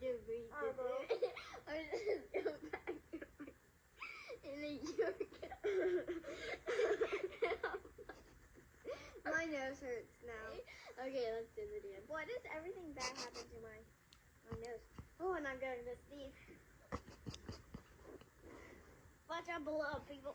just breathe. I just go back and then you My nose hurts now. Okay, let's do it again. Why does everything bad happen to my nose? Oh, and I'm going to sneeze. Watch out below, people.